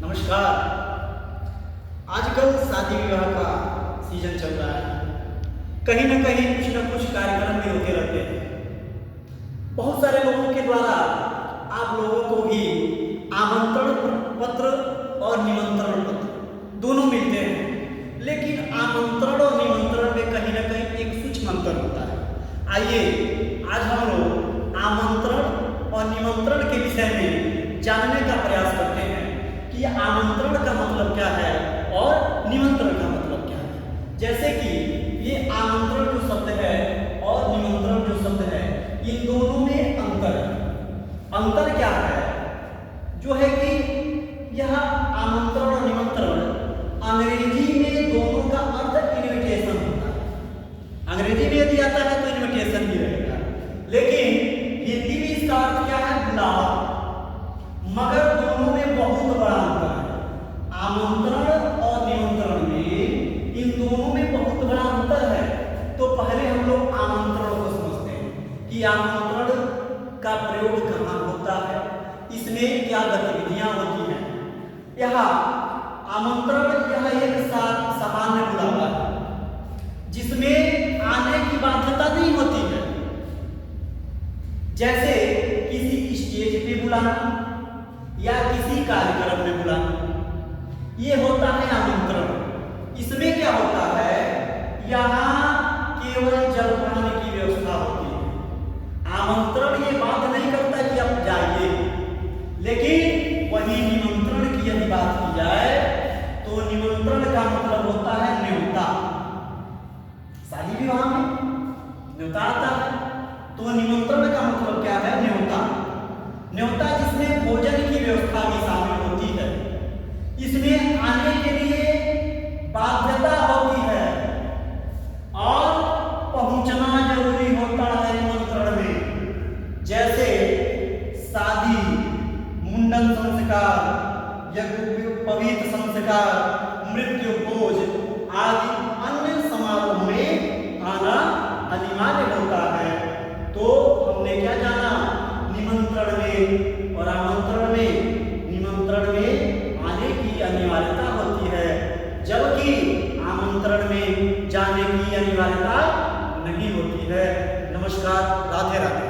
नमस्कार। आजकल शादी विवाह का सीजन चल रहा है। कहीं ना कहीं कुछ न कुछ कार्यक्रम भी होते रहते हैं। बहुत सारे लोगों के द्वारा आप लोगों को भी आमंत्रण पत्र और निमंत्रण पत्र दोनों मिलते हैं, लेकिन आमंत्रण और निमंत्रण में कहीं ना कहीं एक सूक्ष्म अंतर होता है। आइए आज हम लोग आमंत्रण और निमंत्रण के विषय में जानने का प्रयास करते हैं कि आमंत्रण का मतलब क्या है और निमंत्रण का मतलब क्या है। जैसे कि ये आमंत्रण जो शब्द है और निमंत्रण जो शब्द है, इन दोनों में अंतर है। अंतर क्या है? जो है कि यह आमंत्रण और निमंत्रण अंग्रेजी में दोनों का अर्थ इनविटेशन होता है। अंग्रेजी में यदि आता है तो इनविटेशन भी रहेगा, लेकिन हिंदी में इसका अर्थ क्या है? बुलावा। मगर दोनों में बहुत बड़ा अंतर है। आमंत्रण और निमंत्रण में इन दोनों में बहुत बड़ा अंतर है। तो पहले हम लोग आमंत्रण को समझते हैं कि आमंत्रण का प्रयोग कहाँ होता है, इसमें क्या गतिविधियां होती हैं। यह आमंत्रण यह एक सामान्य बुलावा है जिसमें आने की बाध्यता नहीं होती है। जैसे किसी स्टेज पे बुलाना या किसी कार्यक्रम में बुलाना, ये होता है आमंत्रण। इसमें क्या होता है? यहाँ केवल जलपान की व्यवस्था होती है। आमंत्रण ये बात नहीं करता कि आप जाइए, लेकिन वही निमंत्रण की यदि बात की जाए तो निमंत्रण का मतलब होता है न्योता। शादी विवाह में न्योता आता है, तो निमंत्रण का मतलब क्या है? न्योता। न्योता जिसमें भोजन की व्यवस्था भी शामिल होती है। इसमें आने के लिए बाध्यता होती है और पहुंचना जरूरी होता है निमंत्रण में। जैसे शादी, मुंडन संस्कार, यज्ञोपवीत संस्कार, मृत्यु भोज आदि अन्य समारोह में आना अनिवार्य होता है। तो हमने क्या जाना? निमंत्रण में और आमंत्रण में, निमंत्रण में आने की अनिवार्यता होती है, जबकि आमंत्रण में जाने की अनिवार्यता नहीं होती है। नमस्कार, राधे राधे।